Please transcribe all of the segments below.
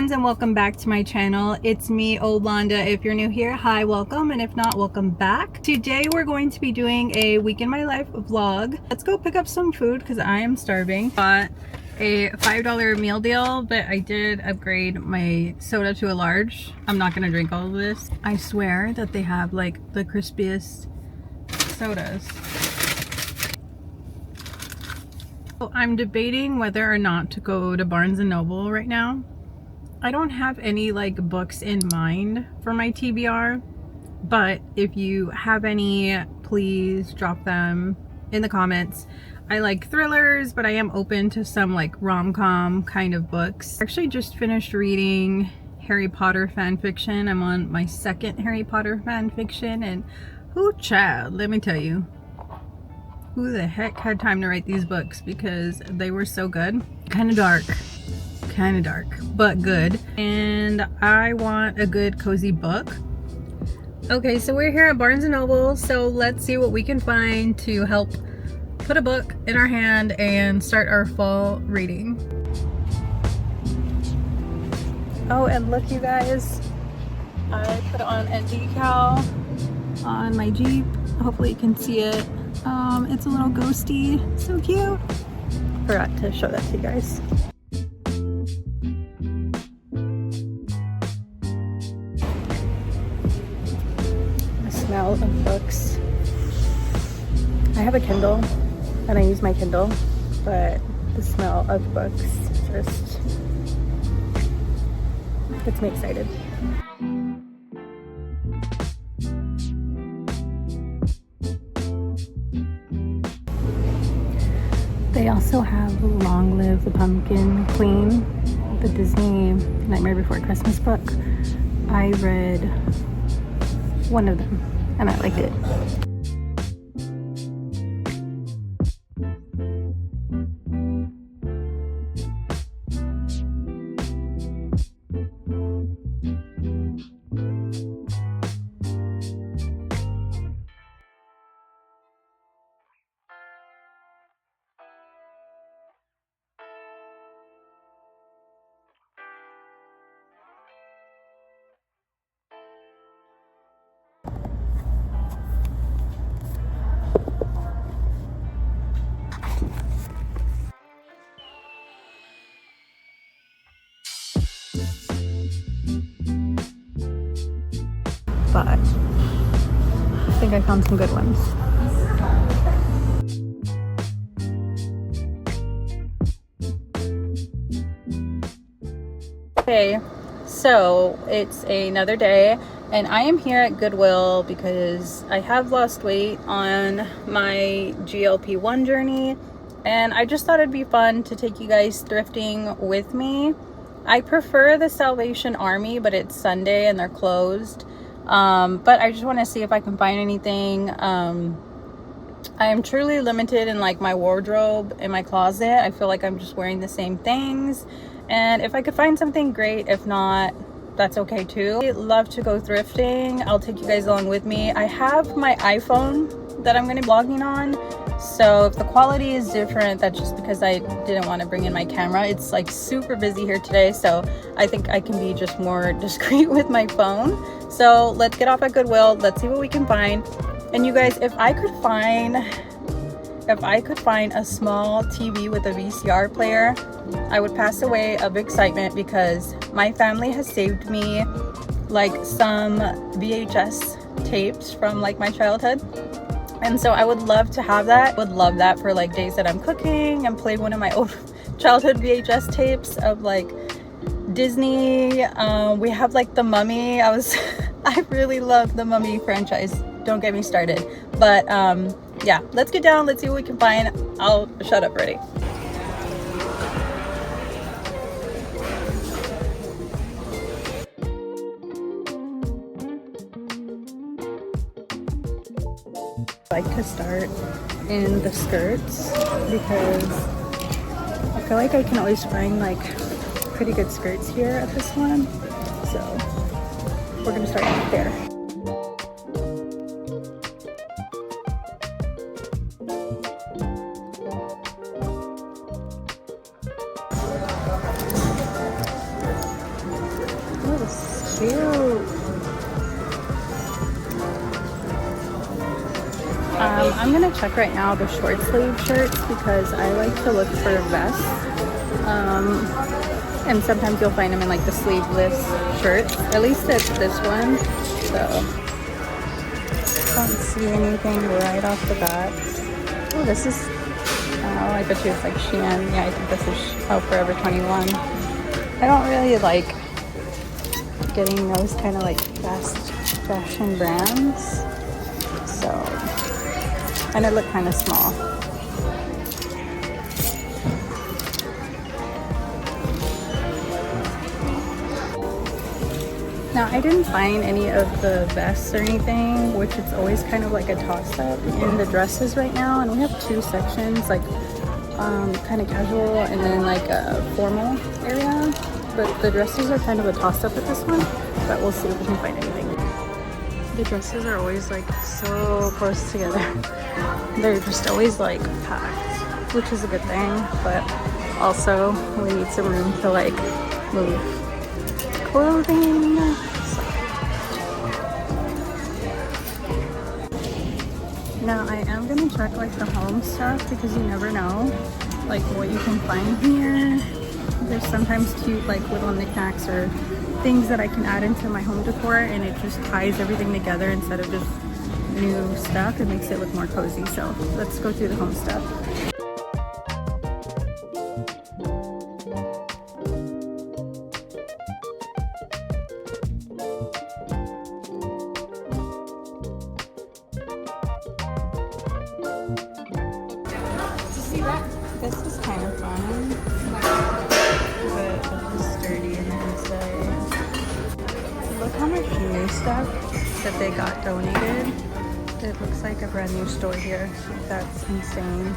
friends, and welcome back to my channel. It's me, Olanda. If you're new here, hi, welcome, and if not, welcome back. Today we're going to be doing a week in my life vlog. Let's go pick up some food because I am starving. Got a $5 meal deal, but I did upgrade my soda to a large. I'm not gonna drink all of this. I swear that they have like the crispiest sodas. I'm debating whether or not to go to Barnes & Noble right now. I don't have any like books in mind for my TBR, but if you have any, please drop them in the comments. I like thrillers, but I am open to some like rom-com kind of books. I actually just finished reading Harry Potter fan fiction. I'm on my second Harry Potter fan fiction, and who child, let me tell you, who the heck had time to write these books, because they were so good. Kind of dark, but good. And I want a good cozy book. Okay, so we're here at Barnes & Noble, so let's see what we can find to help put a book in our hand and start our fall reading. Oh, and look you guys, I put on a decal on my Jeep. Hopefully you can see it. It's a little ghosty, so cute. Forgot to show that to you guys. The smell of books. I have a Kindle and I use my Kindle, but the smell of books just gets me excited. They also have Long Live the Pumpkin Queen, the Disney Nightmare Before Christmas book. I read one of them and I liked it. But I think I found some good ones. Okay, so it's another day and I am here at Goodwill because I have lost weight on my GLP-1 journey, and I just thought it'd be fun to take you guys thrifting with me. I prefer the Salvation Army, but it's Sunday and they're closed. But I just want to see if I can find anything. I am truly limited in like my wardrobe in my closet. I feel like I'm just wearing the same things, and if I could find something, great. If not, that's okay too. I love to go thrifting. I'll take you guys along with me. I have my iPhone that I'm going to be vlogging on, so if the quality is different, that's just because I didn't want to bring in my camera. It's like super busy here today, so I think I can be just more discreet with my phone. So let's get off at Goodwill. Let's see what we can find. And you guys, if I could find a small TV with a VCR player, I would pass away of excitement, because my family has saved me like some VHS tapes from like my childhood. And so I would love to have that. I would love that for like days that I'm cooking and play one of my old childhood VHS tapes of like Disney. We have like The Mummy. I really love the Mummy franchise. Don't get me started. But yeah, let's get down. Let's see what we can find. I'll shut up already. I like to start in the skirts because I feel like I can always find like pretty good skirts here at this one. So we're gonna start there. cute. I'm gonna check right now the short sleeve shirts because I like to look for vests. And sometimes you'll find them in like the sleeveless shirts. At least it's this one. So don't see anything right off the bat. Oh, this is, oh, I bet you it's like Shein. Yeah, I think this is Forever 21. I don't really like getting those kind of like fast fashion brands. So, and it looked kind of small. Now, I didn't find any of the vests or anything, which it's always kind of like a toss-up in the dresses right now. And we have two sections, like kind of casual and then like a formal area. But the dresses are kind of a toss-up at this one, but we'll see if we can find anything. The dresses are always like so close together. They're just always like packed, which is a good thing, but also we need some room to like move clothing. So. Now I am gonna check like the home stuff because you never know like what you can find here. There's sometimes cute like little knickknacks or things that I can add into my home decor, and it just ties everything together instead of just new stuff. It makes it look more cozy. So let's go through the home stuff. This is kind of fun, but it's sturdy in the inside. Look how much new stuff that they got donated. It looks like a brand new store here. That's insane.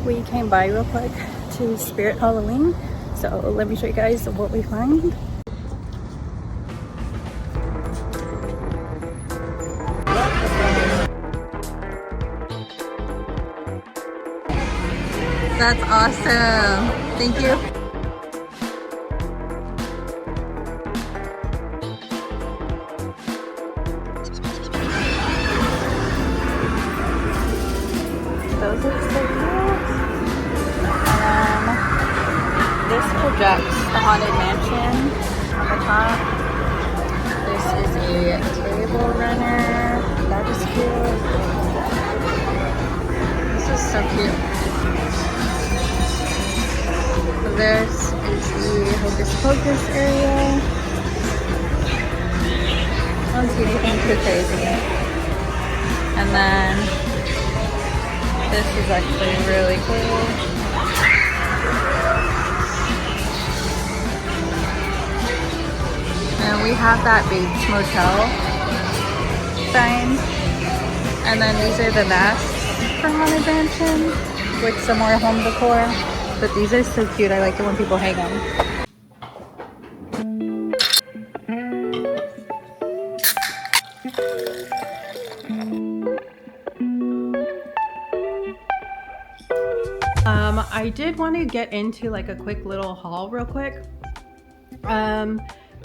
We came by real quick to Spirit Halloween, so let me show you guys what we find. That's awesome. Thank you. Those are so cute. This projects the Haunted Mansion on the top. This is a table runner. That is cute. This is so cute. This is the Hocus Pocus area. I don't see anything too crazy. And then this is actually really cool. And we have that Bates Motel sign. And then these are the masks for Haunted Mansion with some more home decor. But these are so cute. I like it when people hang them. I did want to get into like a quick little haul real quick.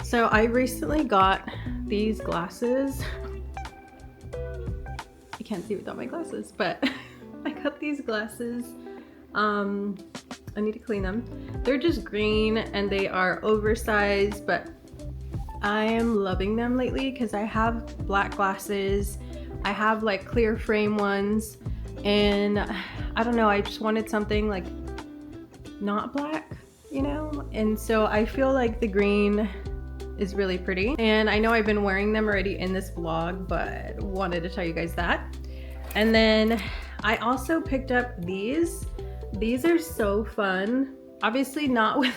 So I recently got these glasses. I can't see without my glasses, but I got these glasses. I need to clean them. They're just green and they are oversized, but I am loving them lately because I have black glasses. I have like clear frame ones, and I don't know, I just wanted something like not black, you know? And so I feel like the green is really pretty. And I know I've been wearing them already in this vlog, but wanted to tell you guys that. And then I also picked up these. These are so fun. Obviously not with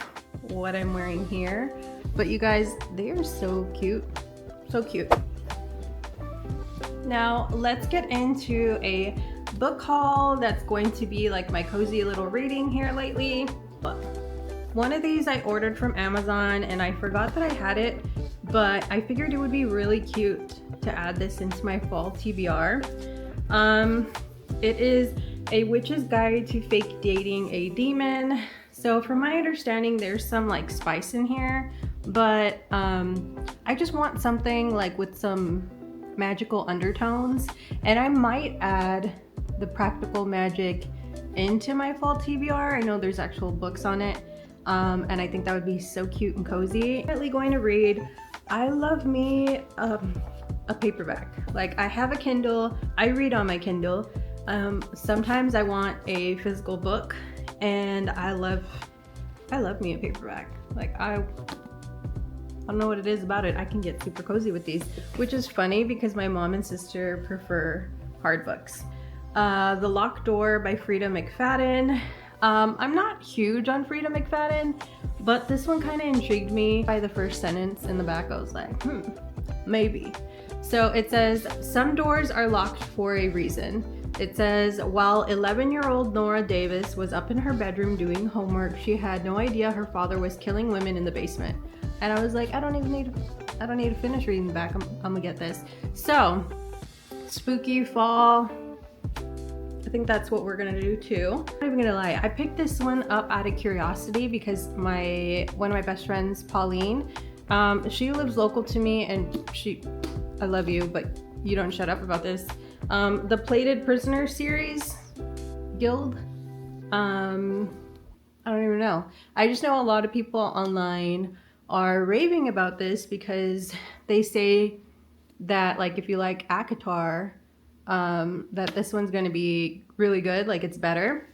what I'm wearing here, but you guys, they are so cute. So cute. Now let's get into a book haul that's going to be like my cozy little reading here lately. One of these I ordered from Amazon and I forgot that I had it, but I figured it would be really cute to add this into my fall TBR. It is A Witch's Guide to Fake Dating a Demon. So from my understanding, there's some like spice in here, but I just want something like with some magical undertones, and I might add the practical magic into my fall TBR. I know there's actual books on it, and I think that would be so cute and cozy. I'm currently going to read I Love Me a paperback. Like, I have a Kindle, I read on my Kindle. Sometimes I want a physical book, and I love me a paperback. Like, I don't know what it is about it. I can get super cozy with these, which is funny because my mom and sister prefer hard books. The Locked Door by 𝙭McFadden. I'm not huge on 𝙭McFadden, but this one kind of intrigued me. By the first sentence in the back, I was like, maybe. So it says, some doors are locked for a reason. It says, while 11-year-old Nora Davis was up in her bedroom doing homework, she had no idea her father was killing women in the basement. And I was like, I don't need to finish reading the back. I'm gonna get this. So, spooky fall. I think that's what we're gonna do too. I'm not even gonna lie, I picked this one up out of curiosity because one of my best friends, Pauline, she lives local to me, and I love you, but you don't shut up about this. The Plated Prisoner series, Guild. I don't even know. I just know a lot of people online are raving about this because they say that, like, if you like ACOTAR, that this one's going to be really good, like it's better.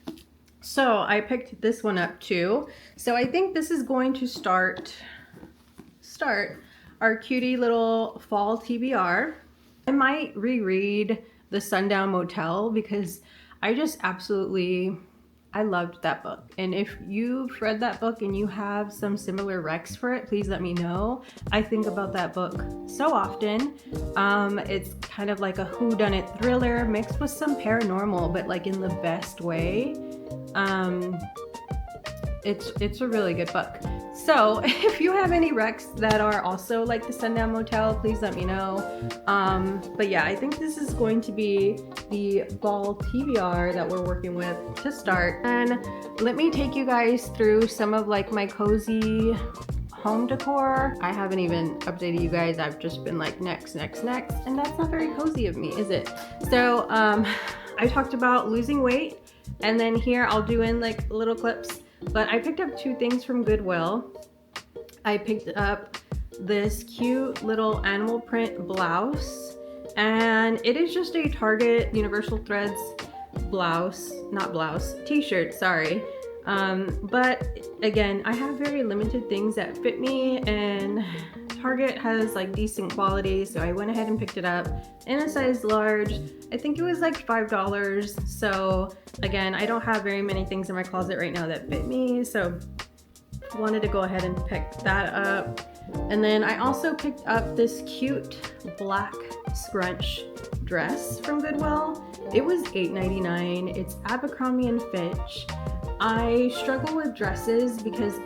So I picked this one up too. So I think this is going to start our cutie little fall TBR. I might reread The Sundown Motel because I just I loved that book. And if you've read that book and you have some similar recs for it, please let me know. I think about that book so often. It's kind of like a whodunit thriller mixed with some paranormal, but like in the best way. It's a really good book. So if you have any recs that are also like The Sundown Motel, please let me know. But yeah, I think this is going to be the fall TBR that we're working with to start. And let me take you guys through some of like my cozy home decor. I haven't even updated you guys. I've just been like next, and that's not very cozy of me, is it? So I talked about losing weight, and then here I'll do in like little clips. But I picked up two things from Goodwill. I picked up this cute little animal print blouse, and it is just a Target Universal Threads t-shirt, sorry. But again, I have very limited things that fit me, and Target has like decent quality, so I went ahead and picked it up in a size large. I think it was like $5. So again, I don't have very many things in my closet right now that fit me, so I wanted to go ahead and pick that up. And then I also picked up this cute black scrunch dress from Goodwill. It was $8.99. It's Abercrombie & Fitch. I struggle with dresses because,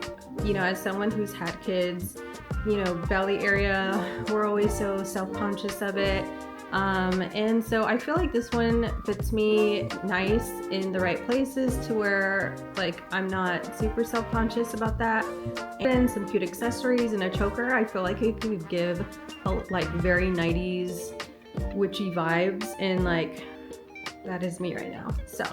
you know, as someone who's had kids, you know, belly area, we're always so self-conscious of it. And so I feel like this one fits me nice in the right places to where like I'm not super self-conscious about that. And some cute accessories and a choker. I feel like it could give like very 90s witchy vibes, and like that is me right now. So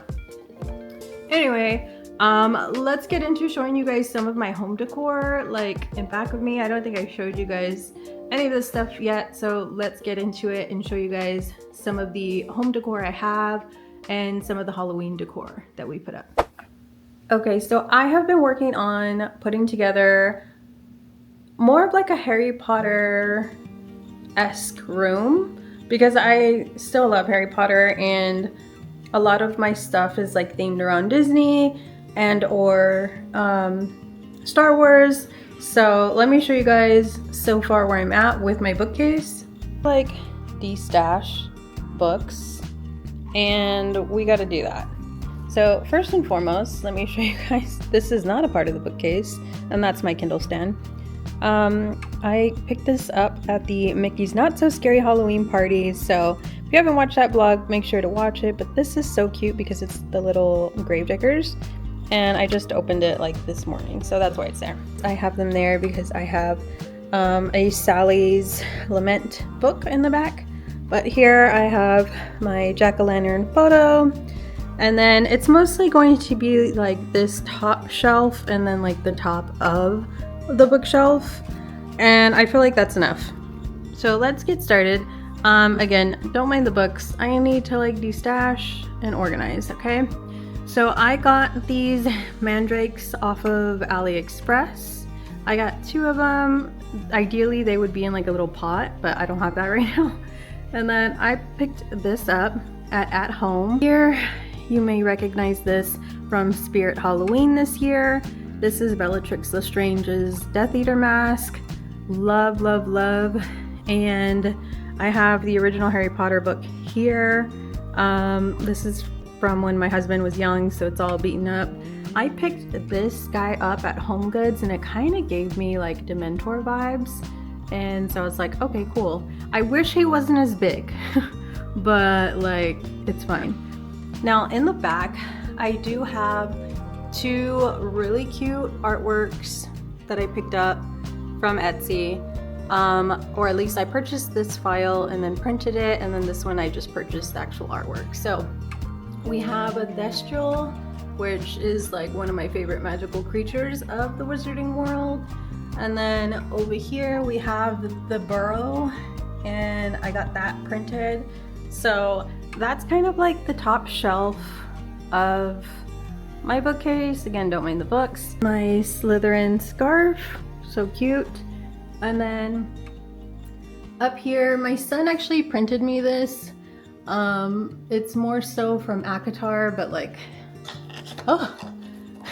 anyway, let's get into showing you guys some of my home decor like in back of me. I don't think I showed you guys any of this stuff yet, so let's get into it and show you guys some of the home decor I have and some of the Halloween decor that we put up. Okay, so I have been working on putting together more of like a Harry Potter-esque room because I still love Harry Potter, and a lot of my stuff is like themed around Disney and or Star Wars. So let me show you guys so far where I'm at with my bookcase. Like de-stash books, and we got to do that. So first and foremost, let me show you guys, this is not a part of the bookcase, and that's my Kindle stand. I picked this up at the Mickey's Not So Scary Halloween party, so if you haven't watched that vlog, make sure to watch it. But this is so cute because it's the little grave diggers, and I just opened it like this morning, so that's why it's there. I have them there because I have a Sally's Lament book in the back, but here I have my jack-o'-lantern photo, and then it's mostly going to be like this top shelf and then like the top of the bookshelf, and I feel like that's enough. So let's get started. Again, don't mind the books. I need to like de-stash and organize, okay? So I got these mandrakes off of AliExpress. I got 2 of them. Ideally they would be in like a little pot, but I don't have that right now. And then I picked this up at Home. Here you may recognize this from Spirit Halloween this year. This is Bellatrix Lestrange's Death Eater mask. Love, love, love. And I have the original Harry Potter book here. This is from when my husband was young, so it's all beaten up. I picked this guy up at Home Goods and it kind of gave me like Dementor vibes, and so I was like, okay, cool. I wish he wasn't as big, but like it's fine. Now in the back I do have 2 really cute artworks that I picked up from Etsy, or at least I purchased this file and then printed it, and then this one I just purchased the actual artwork. So we have a Thestral, which is like one of my favorite magical creatures of the wizarding world. And then over here we have the burrow, and I got that printed. So that's kind of like the top shelf of my bookcase. Again, don't mind the books. My Slytherin scarf, so cute. And then up here, my son actually printed me this. It's more so from ACOTAR, but like, oh,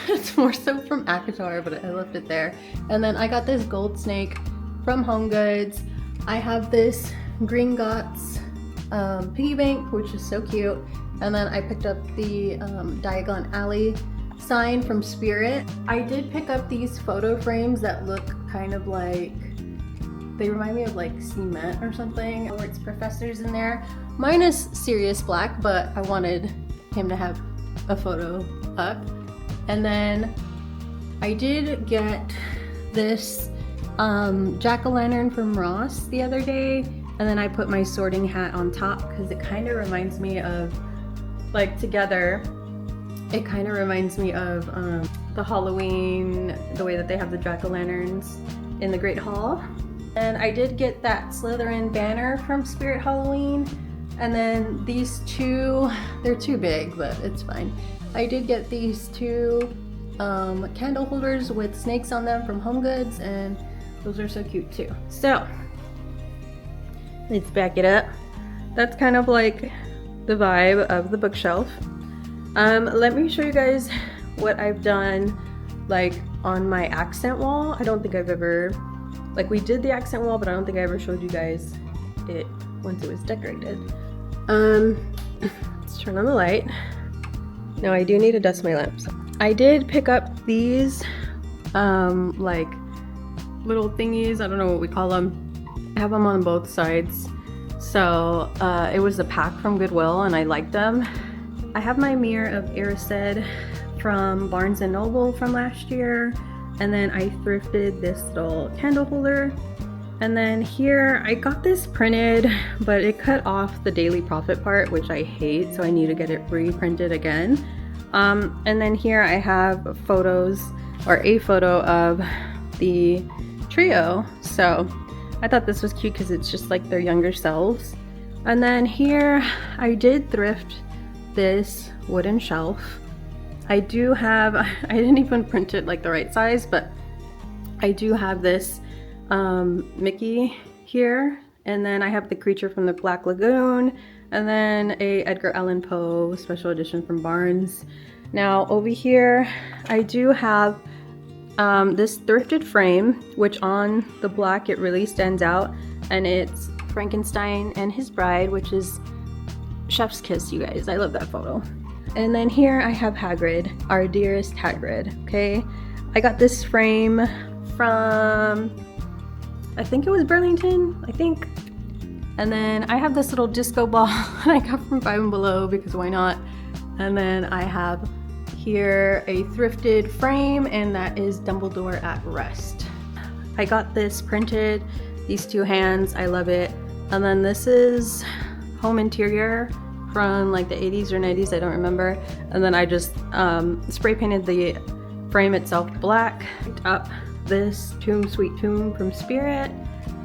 it's more so from ACOTAR, but I left it there. And then I got this gold snake from Home Goods. I have this Gringotts piggy bank, which is so cute. And then I picked up the Diagon Alley sign from Spirit. I did pick up these photo frames that look kind of like, they remind me of like cement or something, or it's professors in there. Mine is Sirius Black, but I wanted him to have a photo up. And then I did get this jack-o'-lantern from Ross the other day, and then I put my sorting hat on top because it kind of reminds me of, like together, it kind of reminds me of the Halloween, the way that they have the jack-o'-lanterns in the Great Hall. And I did get that Slytherin banner from Spirit Halloween. And then these 2, they're too big, but it's fine. I did get these 2 candle holders with snakes on them from Home Goods, and those are so cute too. So let's back it up. That's kind of like the vibe of the bookshelf. Let me show you guys what I've done like on my accent wall. I don't think I've ever, like we did the accent wall, but I don't think I ever showed you guys it once it was decorated. Let's turn on the light. Now I do need to dust my lamps. I did pick up these like little thingies, I don't know what we call them. I have them on both sides. So it was a pack from Goodwill and I liked them. I have my mirror of 𝙤𝙤 from Barnes & Noble from last year, and then I thrifted this little candle holder. And then here I got this printed, but it cut off the Daily Profit part, which I hate, so I need to get it reprinted again. And then here I have photos, or a photo of the trio. So I thought this was cute because it's just like their younger selves. And then here I did thrift this wooden shelf. I do have, I didn't even print it like the right size, but I do have this Mickey here, and then I have the creature from the Black Lagoon, and then a Edgar Allan Poe special edition from Barnes. Now over here I do have this thrifted frame, which on the black it really stands out, and it's Frankenstein and his bride, which is chef's kiss, you guys. I love that photo. And then here I have Hagrid, our dearest Hagrid. Okay, I got this frame from, I think it was Burlington, I think. And then I have this little disco ball that I got from Five and Below because why not? And then I have here a thrifted frame, and that is Dumbledore at Rest. I got this printed, these two hands, I love it. And then this is home interior from like the 80s or 90s, I don't remember. And then I just spray painted the frame itself black. Up this Tomb Sweet Tomb from Spirit.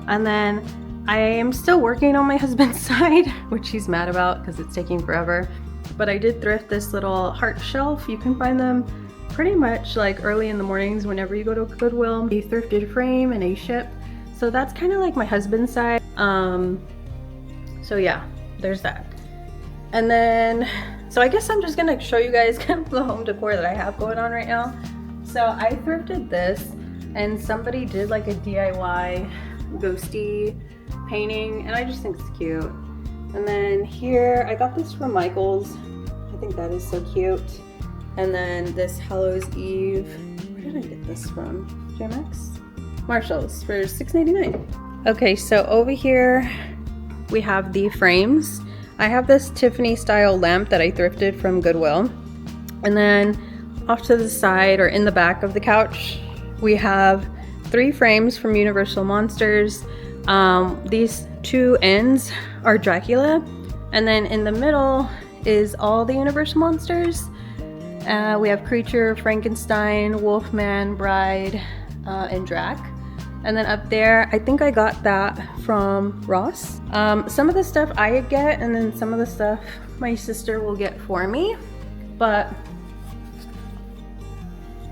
And then I am still working on my husband's side, which he's mad about because it's taking forever. But I did thrift this little heart shelf. You can find them pretty much like early in the mornings whenever you go to Goodwill. A thrifted frame and a ship. So that's kind of like my husband's side. So yeah, there's that. And then, so I guess I'm just gonna show you guys kind of the home decor that I have going on right now. So I thrifted this, and somebody did like a DIY ghosty painting, and I just think it's cute. And then here, I got this from Michael's. I think that is so cute. And then this Hallows Eve. Where did I get this from? GMX? Marshall's for $6.99. Okay, so over here we have the frames. I have this Tiffany style lamp that I thrifted from Goodwill. And then off to the side, or in the back of the couch, we have 3 frames from Universal Monsters. These 2 ends are Dracula, and then in the middle is all the Universal Monsters. We have Creature, Frankenstein, Wolfman, Bride, and Drac. And then up there, I think I got that from Ross. Some of the stuff I get, and then some of the stuff my sister will get for me. But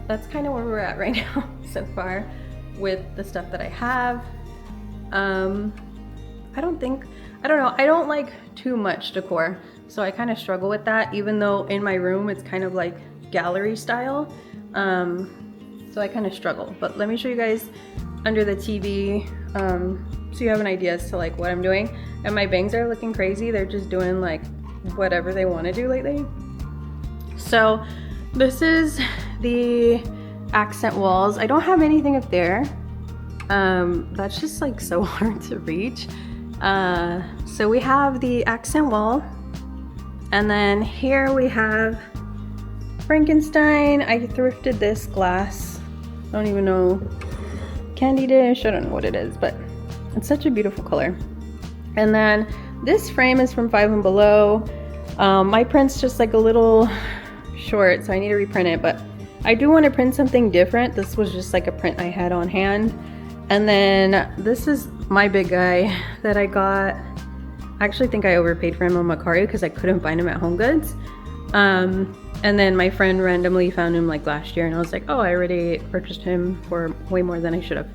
that's kind of where we're at right now so far with the stuff that I have. I don't know, I don't like too much decor, so I kind of struggle with that, even though in my room it's kind of like gallery style. So I kind of struggle, but let me show you guys under the TV so you have an idea as to like what I'm doing. And my bangs are looking crazy, they're just doing like whatever they want to do lately. So this is the accent walls. I don't have anything up there. That's just like so hard to reach. So we have the accent wall, and then here we have Frankenstein. I thrifted this glass. I don't even know, candy dish, I don't know what it is, but it's such a beautiful color. And then this frame is from Five and Below. My print's just like a little short, so I need to reprint it, but I do want to print something different. This was just like a print I had on hand. And then this is my big guy that I got. I actually think I overpaid for him on Mercari because I couldn't find him at Home Goods. And then my friend randomly found him like last year, and I was like, oh, I already purchased him for way more than I should have.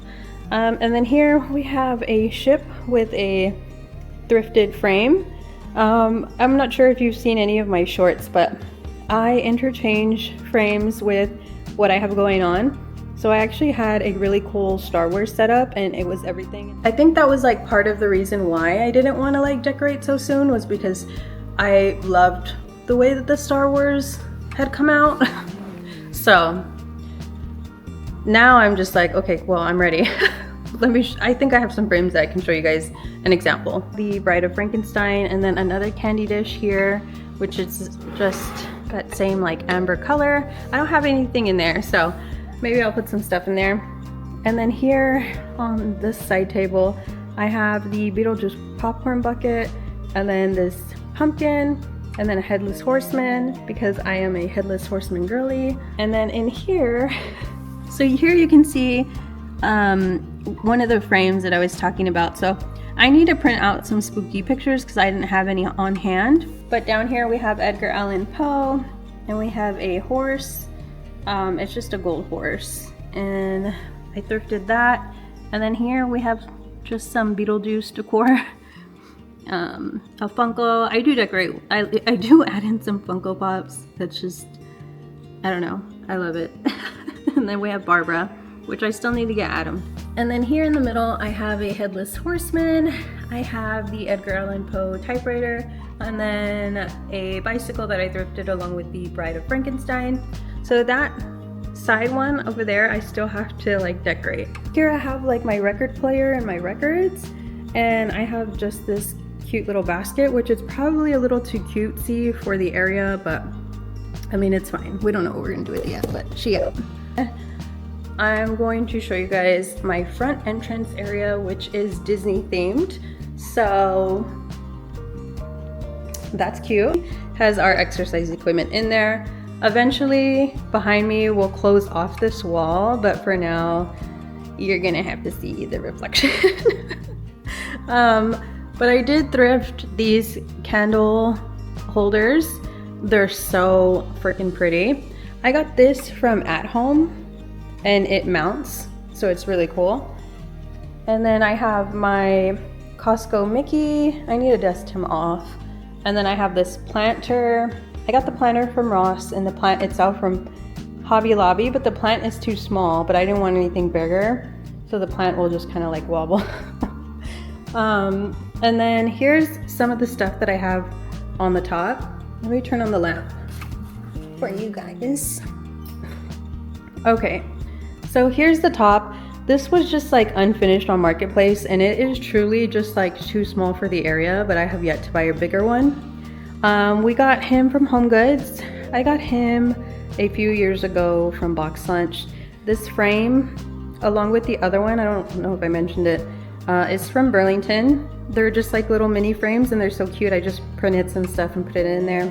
And then here we have a ship with a thrifted frame. I'm not sure if you've seen any of my shorts, but I interchange frames with what I have going on. So I actually had a really cool Star Wars setup, and it was everything. I think that was like part of the reason why I didn't want to like decorate so soon, was because I loved the way that the Star Wars had come out. So now I'm just like, okay, well, I'm ready. I think I have some frames that I can show you guys an example. The Bride of Frankenstein, and then another candy dish here, which is just that same like amber color. I don't have anything in there, so maybe I'll put some stuff in there. And then here on this side table, I have the Beetlejuice popcorn bucket, and then this pumpkin, and then a headless horseman, because I am a headless horseman girly. And then in here, so here you can see one of the frames that I was talking about. So I need to print out some spooky pictures because I didn't have any on hand. But down here we have Edgar Allan Poe, and we have a horse. It's just a gold horse, and I thrifted that. And then here we have just some Beetlejuice decor. A Funko. I do decorate. I do add in some Funko Pops. That's just, I don't know. I love it. And then we have Barbara, which I still need to get Adam. And then here in the middle, I have a headless horseman. I have the Edgar Allan Poe typewriter, and then a bicycle that I thrifted along with the Bride of Frankenstein. So that side one over there, I still have to like decorate. Here I have like my record player and my records, and I have just this cute little basket, which is probably a little too cutesy for the area, but I mean, it's fine. We don't know what we're gonna do with it yet, but she out. I'm going to show you guys my front entrance area, which is Disney themed. So that's cute. Has our exercise equipment in there. Eventually, behind me, we'll close off this wall, but for now, you're gonna have to see the reflection. But I did thrift these candle holders. They're so freaking pretty. I got this from At Home and it mounts, so it's really cool. And then I have my Costco Mickey. I need to dust him off. And then I have this planter. I got the planter from Ross and the plant itself from Hobby Lobby, but the plant is too small, but I didn't want anything bigger. So the plant will just kind of like wobble. And then here's some of the stuff that I have on the top. Let me turn on the lamp for you guys. Okay, so here's the top. This was just like unfinished on Marketplace and it is truly just like too small for the area, but I have yet to buy a bigger one. We got him from Home Goods. I got him a few years ago from Box Lunch. This frame, along with the other one, I don't know if I mentioned it, is from Burlington. They're just like little mini frames and they're so cute. I just printed some stuff and put it in there.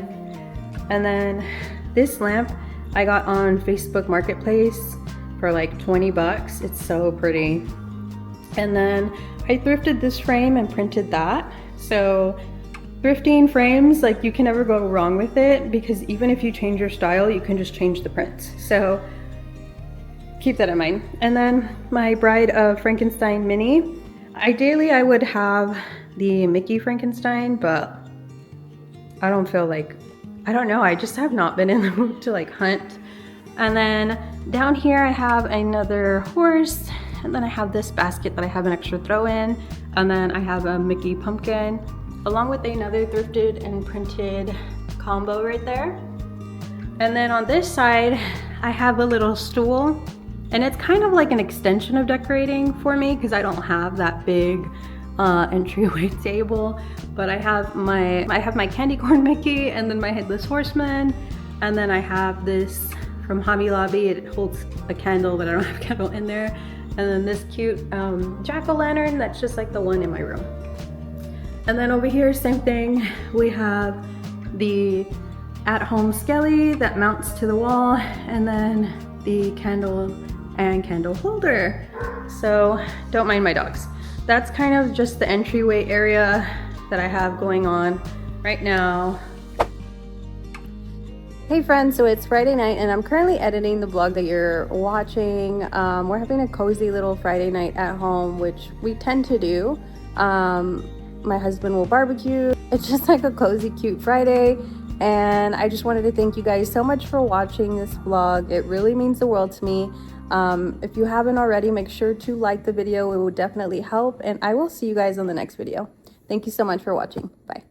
And then this lamp I got on Facebook Marketplace for like 20 bucks. It's so pretty. And then I thrifted this frame and printed that. So thrifting frames, like you can never go wrong with it because even if you change your style, you can just change the prints. So keep that in mind. And then my Bride of Frankenstein mini. Ideally, I would have the Mickey Frankenstein, but I don't feel like, I don't know, I just have not been in the mood to like hunt. And then down here I have another horse, and then I have this basket that I have an extra throw in, and then I have a Mickey pumpkin, along with another thrifted and printed combo right there. And then on this side, I have a little stool. And it's kind of like an extension of decorating for me because I don't have that big entryway table. But I have my candy corn Mickey and then my headless horseman. And then I have this from Hobby Lobby. It holds a candle, but I don't have a candle in there. And then this cute jack-o'-lantern that's just like the one in my room. And then over here, same thing. We have the At Home Skelly that mounts to the wall, and then the candle and candle holder. So don't mind my dogs. That's kind of just the entryway area that I have going on right now. Hey friends, so it's Friday night and I'm currently editing the vlog that you're watching. We're having a cozy little Friday night at home, which we tend to do. My husband will barbecue. It's just like a cozy, cute Friday. And I just wanted to thank you guys so much for watching this vlog. It really means the world to me. If you haven't already, make sure to like the video. It will definitely help. And I will see you guys on the next video. Thank you so much for watching. Bye.